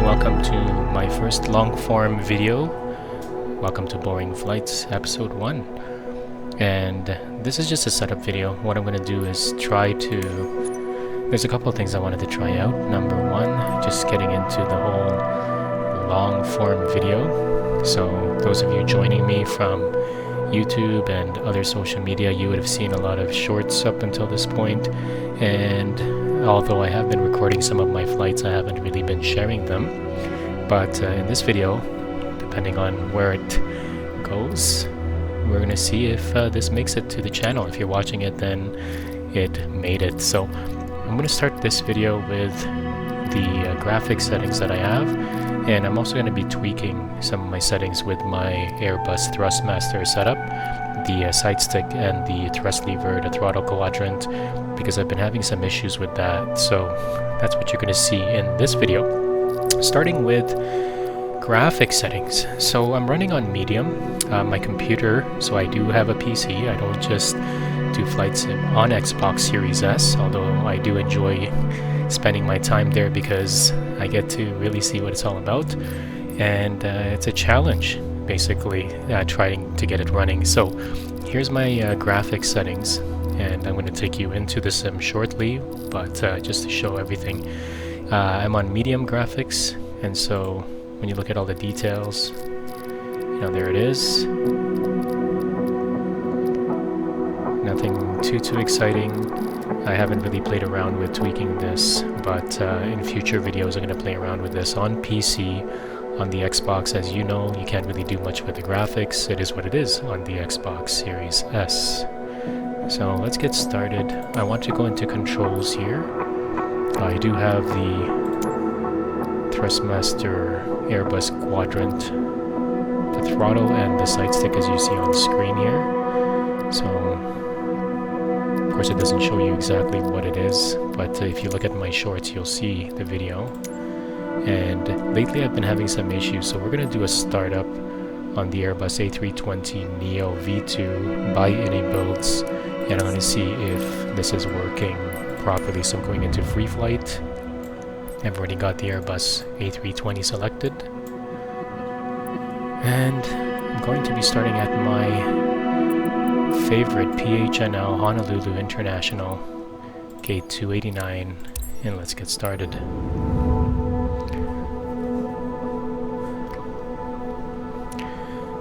welcome to my first long-form video. Welcome to Boring Flights, episode 1. And this is just a setup video. What I'm going to do is there's a couple of things I wanted to try out. Number one, just getting into the whole long-form video. So those of you joining me from YouTube and other social media, you would have seen a lot of shorts up until this point. And although I have been recording some of my flights, I haven't really been sharing them. But in this video, depending on where it goes, we're going to see if this makes it to the channel. If you're watching it, then it made it. So I'm going to start this video with the graphics settings that I have, and I'm also going to be tweaking some of my settings with my Airbus Thrustmaster setup, the side stick and the thrust lever, the throttle quadrant, because I've been having some issues with that. So that's what you're going to see in this video. Starting with graphics settings. So I'm running on medium, my computer, so I do have a PC. I don't just do flights on Xbox Series S, although I do enjoy spending my time there because I get to really see what it's all about, and it's a challenge basically trying to get it running. So here's my graphics settings, and I'm going to take you into the sim shortly, but just to show everything, I'm on medium graphics, and so when you look at all the details, there it is. Nothing too exciting. I haven't really played around with tweaking this, but in future videos I'm going to play around with this on PC. On the Xbox, as you know, you can't really do much with the graphics. It is what it is on the Xbox Series S. So let's get started. I want to go into controls here. I do have the Thrustmaster Airbus Quadrant, the throttle and the side stick as you see on screen here. So of course it doesn't show you exactly what it is, but if you look at my shorts you'll see the video. And lately I've been having some issues, so we're going to do a startup on the Airbus A320 Neo V2 by iniBuilds, and I'm going to see if this is working properly. So I'm going into free flight. I've already got the Airbus A320 selected, and I'm going to be starting at my favorite PHNL Honolulu International Gate 289, and let's get started.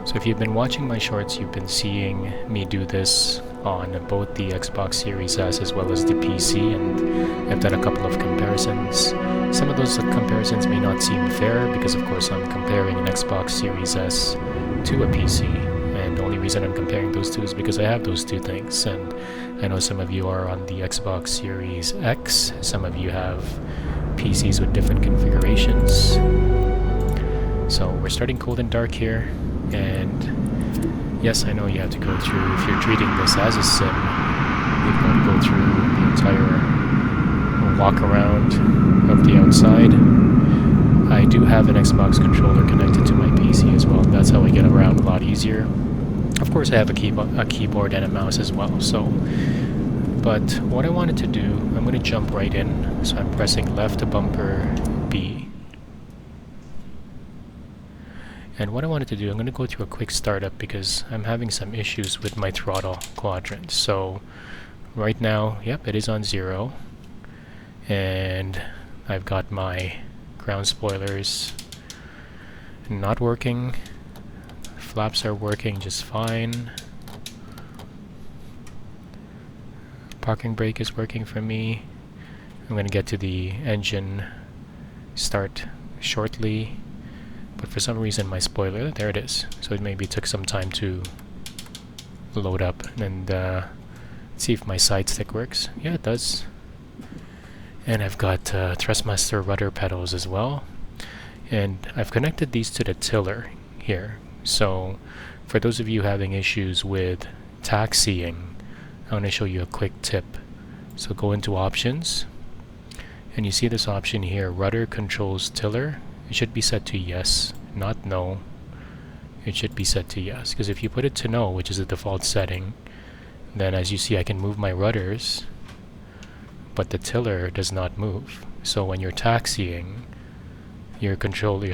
So if you've been watching my shorts, you've been seeing me do this on both the Xbox Series S as well as the PC, and I've done a couple of comparisons. Some of those comparisons may not seem fair because of course I'm comparing an Xbox Series S to a PC, and the only reason I'm comparing those two is because I have those two things, and I know some of you are on the Xbox Series X, some of you have PCs with different configurations. So we're starting cold and dark here. And yes, I know you have to go through, if you're treating this as a sim, you've got to go through the entire walk around of the outside. I do have an Xbox controller connected to my PC as well. That's how I get around a lot easier. Of course I have a keyboard and a mouse as well. So, but what I wanted to do, I'm going to jump right in. So I'm pressing left to bumper B. And what I wanted to do, I'm going to go through a quick startup because I'm having some issues with my throttle quadrant. So right now, yep, it is on 0. And I've got my ground spoilers not working. Flaps are working just fine. Parking brake is working for me. I'm going to get to the engine start shortly. But for some reason my spoiler, there it is. So it maybe took some time to load up, and see if my side stick works. Yeah, it does. And I've got Thrustmaster rudder pedals as well. And I've connected these to the tiller here. So for those of you having issues with taxiing, I want to show you a quick tip. So go into options, and you see this option here, rudder controls tiller. It should be set to yes, not no. It should be set to yes, because if you put it to no, which is the default setting, then as you see I can move my rudders, but the tiller does not move. So when you're taxiing, you're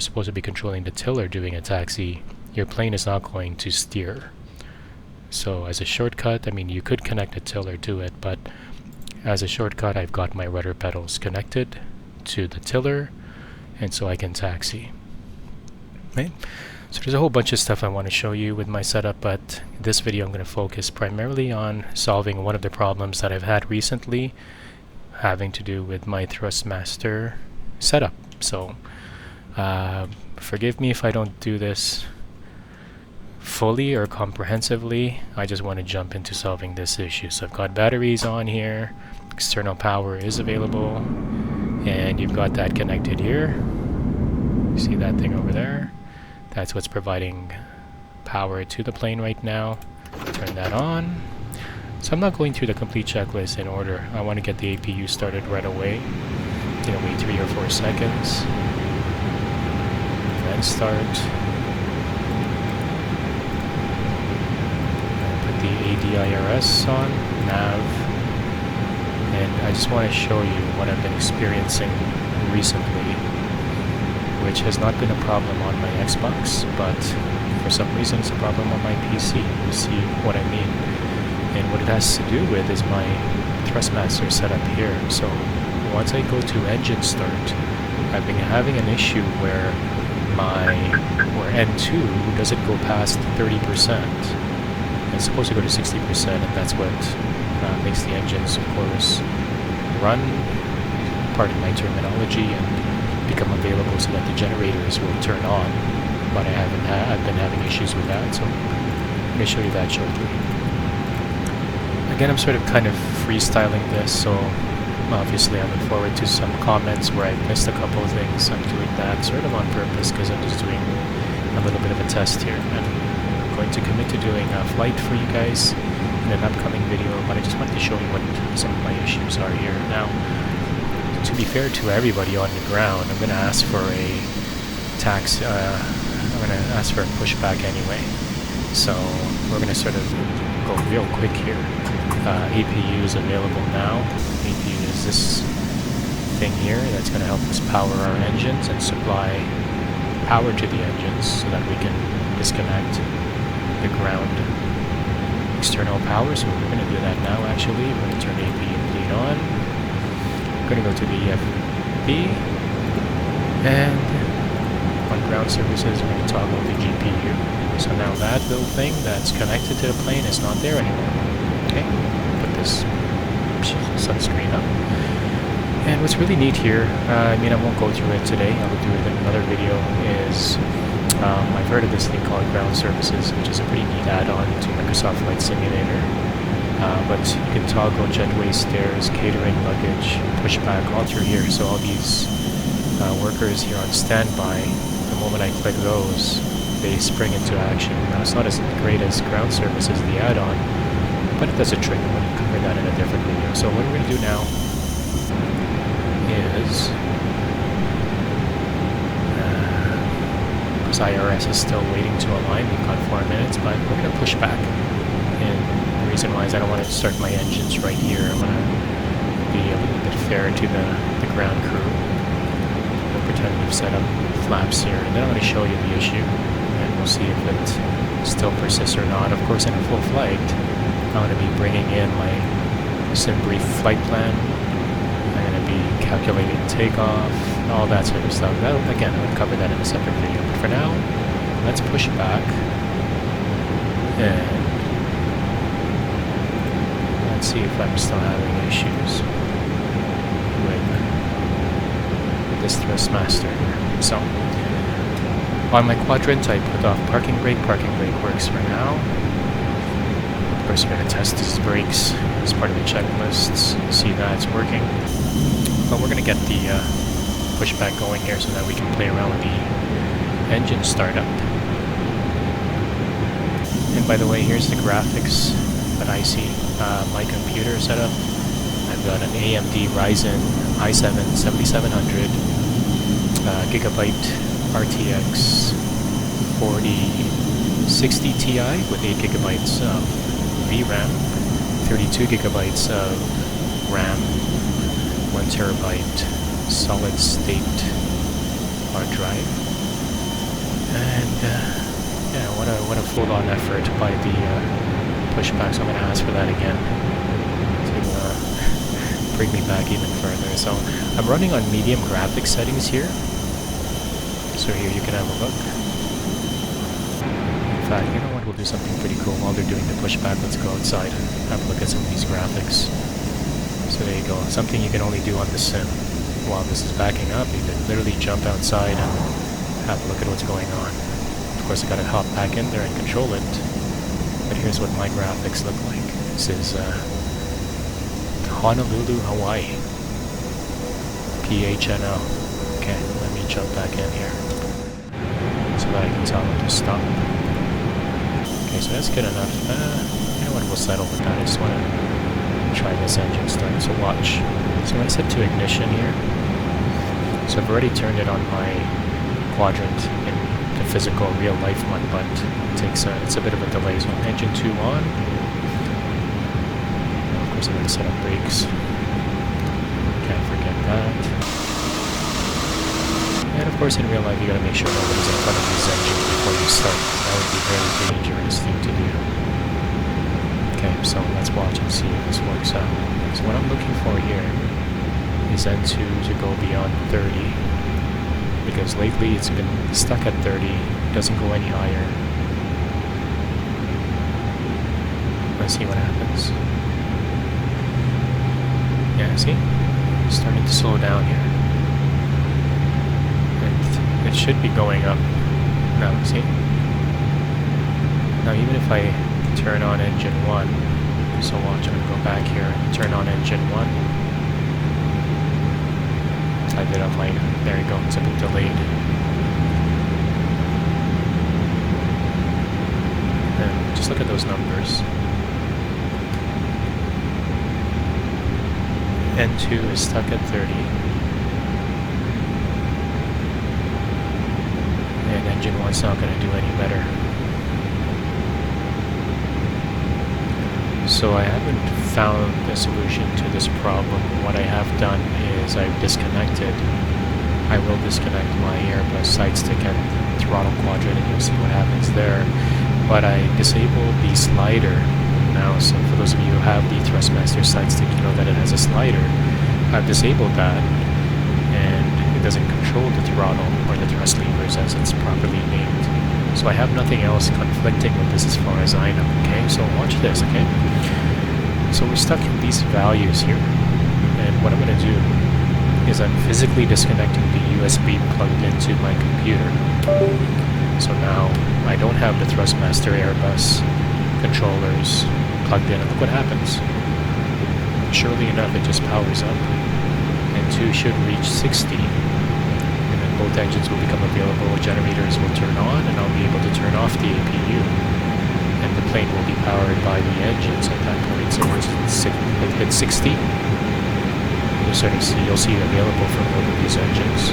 supposed to be controlling the tiller doing a taxi, your plane is not going to steer. So as a shortcut, I mean, you could connect a tiller to it, but as a shortcut, I've got my rudder pedals connected to the tiller, and so I can taxi. Right? So there's a whole bunch of stuff I want to show you with my setup, but this video I'm going to focus primarily on solving one of the problems that I've had recently having to do with my Thrustmaster setup. So forgive me if I don't do this fully or comprehensively. I just want to jump into solving this issue. So I've got batteries on here, external power is available, and you've got that connected here. You see that thing over there? That's what's providing power to the plane right now. Turn that on. So I'm not going through the complete checklist in order. I want to get the APU started right away. Wait 3 or 4 seconds. Then start. Put the ADIRS on, nav. And I just want to show you what I've been experiencing recently, which has not been a problem on my Xbox, but for some reason it's a problem on my PC. You'll see what I mean. And what it has to do with is my Thrustmaster setup here. So once I go to engine start, I've been having an issue where N2 doesn't go past 30%. It's supposed to go to 60%, and that's what makes the engines, of course, run, pardon my terminology, and become available so that the generators will turn on. But I've been having issues with that, so I'm going to show you that shortly. Again, I'm sort of kind of freestyling this, so obviously I look forward to some comments where I've missed a couple of things. I'm doing that sort of on purpose because I'm just doing a little bit of a test here. I'm going to commit to doing a flight for you guys in an upcoming video, but I just wanted to show you what some of my issues are here. Now, to be fair to everybody on the ground, I'm going to ask for a pushback anyway. So we're going to sort of go real quick here. APU is available now. APU is this thing here that's going to help us power our engines and supply power to the engines so that we can disconnect the ground external power. So we're going to do that now actually. We're going to turn APU bleed on. We're going to go to the EFB, and on ground services we're going to toggle the GPU. So now that little thing that's connected to the plane is not there anymore. Okay, put this sunscreen up. And what's really neat here, I won't go through it today, I will do it in another video, is I've heard of this thing called ground services, which is a pretty neat add-on to Microsoft Flight Simulator. But you can toggle jetway, stairs, catering, luggage, pushback, all through here. So all these workers here on standby, the moment I click those, they spring into action. Now it's not as great as ground services, the add-on, but it does a trick. I'm going to cover that in a different video. So what we're going to do now is, because IRS is still waiting to align, we've got 4 minutes, but we're going to push back. And the reason why is I don't want to start my engines right here. I want to be a little bit fair to the ground crew. We'll pretend we've set up flaps here, and then I'm going to show you the issue, and we'll see if it still persists or not. Of course, in a full flight, I'm going to be bringing in my SimBrief flight plan. I'm going to be calculating takeoff, all that sort of stuff. Again, I'm going to cover that in a separate video. But for now, let's push back, and let's see if I'm still having issues with this Thrustmaster here. So, on my quadrant, I put off parking brake. Parking brake works for now. Of course, we're going to test these brakes as part of the checklists, see that it's working. But we're going to get the pushback going here so that we can play around with the engine startup. And by the way, here's the graphics that I see. My computer setup, I've got an AMD Ryzen i7 7700 gigabyte RTX 4060 Ti with 8 gigabytes of VRAM, 32 gigabytes of RAM, 1 terabyte solid state hard drive. And yeah, what a full-on effort by the Pushback, so I'm going to ask for that again to bring me back even further. So I'm running on medium graphics settings here. So here you can have a look. In fact, you know what, we'll do something pretty cool while they're doing the Pushback. Let's go outside and have a look at some of these graphics. So there you go, something you can only do on the sim. While this is backing up, you can literally jump outside and have a look at what's going on. Of course, I gotta hop back in there and control it. But here's what my graphics look like. This is Honolulu, Hawaii. PHNO. Okay, let me jump back in here so that I can tell them to stop. Okay, so that's good enough. You know what, we'll settle with that. I just want to try this engine start. So watch. So I'm going to set to ignition here. So I've already turned it on my quadrant in the physical real life one, but it's a bit of a delay. So engine 2 on. And of course I'm going to set up brakes. Can't forget that. And of course in real life you gotta make sure nobody's in front of these engines before you start. That would be a very dangerous thing to do. Okay, so let's watch and see if this works out. So what I'm looking for here is N2 to go beyond 30. Because lately it's been stuck at 30, it doesn't go any higher. Let's see what happens. Yeah, see? It's starting to slow down here. It should be going up now, see? Now even if I turn on engine 1, so watch, I'm going to go back here and turn on engine 1. I did up like, there you go, it's a bit delayed. And just look at those numbers. N2 is stuck at 30. And engine 1's not going to do any better. So I haven't found a solution to this problem. What I have done is I've disconnected. I will disconnect my Airbus side stick and throttle quadrant and you'll see what happens there. But I disabled the slider now, so for those of you who have the Thrustmaster side stick, you know that it has a slider. I've disabled that and it doesn't control the throttle or the thrust levers as it's properly named. So I have nothing else conflicting with this as far as I know, okay? So watch this, okay? So we're stuck in these values here. And what I'm going to do is I'm physically disconnecting the USB plugged into my computer. So now I don't have the Thrustmaster Airbus controllers plugged in. And look what happens. Surely enough, it just powers up. And 2 should reach 60. And then both engines will become available, generators will turn on, and I'll be able to turn off the APU. And the plane will be powered by the engines at that point. So once it hits 60, you'll see it available from both of these engines.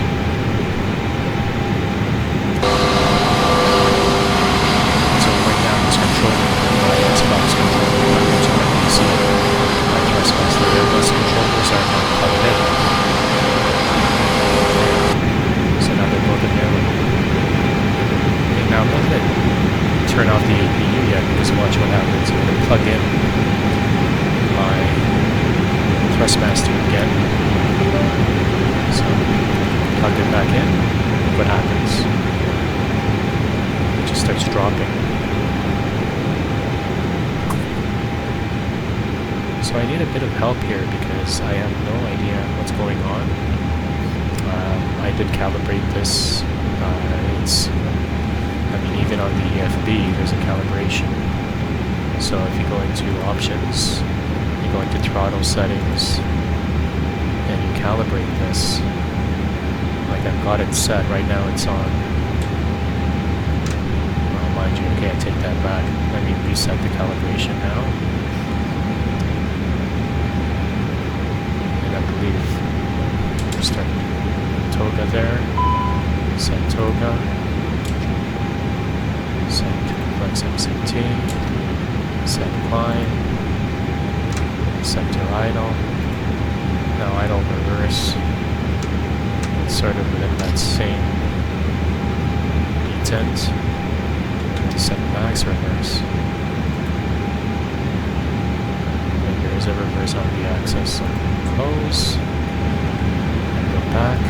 So right now it's controlling my Xbox controller, my PC. My Thrustmaster Airbus controllers are now plugged in. So now they're both available. And now I'm not going to turn off the APU yet, because watch what happens. I'm going to plug in my Thrustmaster again. So plug it back in. Look what happens. It just starts dropping. So I need a bit of help here because I have no idea what's going on. I did calibrate this. Even on the EFB, there's a calibration. So if you go into options, you go into throttle settings, and you calibrate this. Like I've got it set right now, it's on. Well, mind you, okay, I take that back. Let me reset the calibration now. And I believe start toga there. Set toga. Set flex MCT. Set climb. Set to idle. Now idle reverse. It's sort of within that same intent to set max reverse. And there's a reverse on the axis. So close and go back.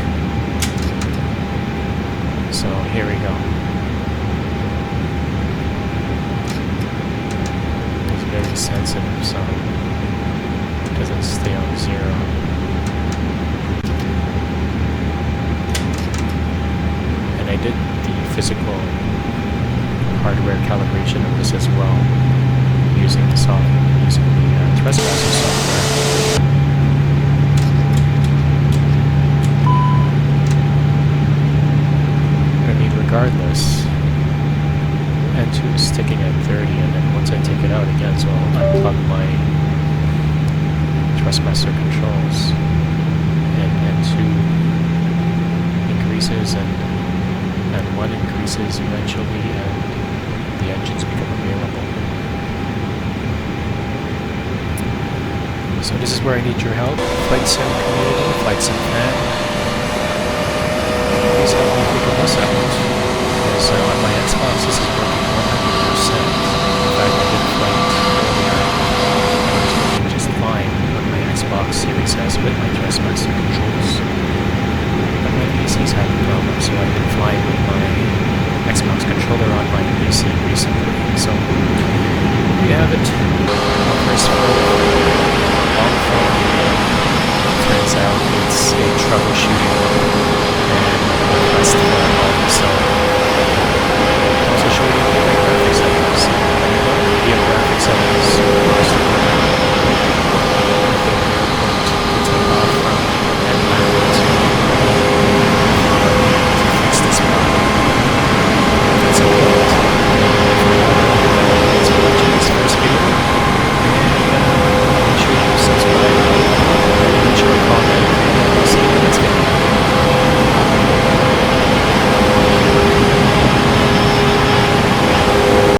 So here we go. It's very sensitive, so it doesn't stay on 0. I did the physical hardware calibration of this as well, using the Thrustmaster software. I mean, regardless, N2 is sticking at 30, and then once I take it out again, so I'll unplug my Thrustmaster controls, and N2 increases and 1 increases eventually, and the engines become available. So this is where I need your help. Flight Sim community, Flight Sim fan. Please help me figure this out. Because on my Xbox this is working 100%. In fact, I did flight earlier. It was working just fine on my Xbox Series S with my Thrustmaster controls.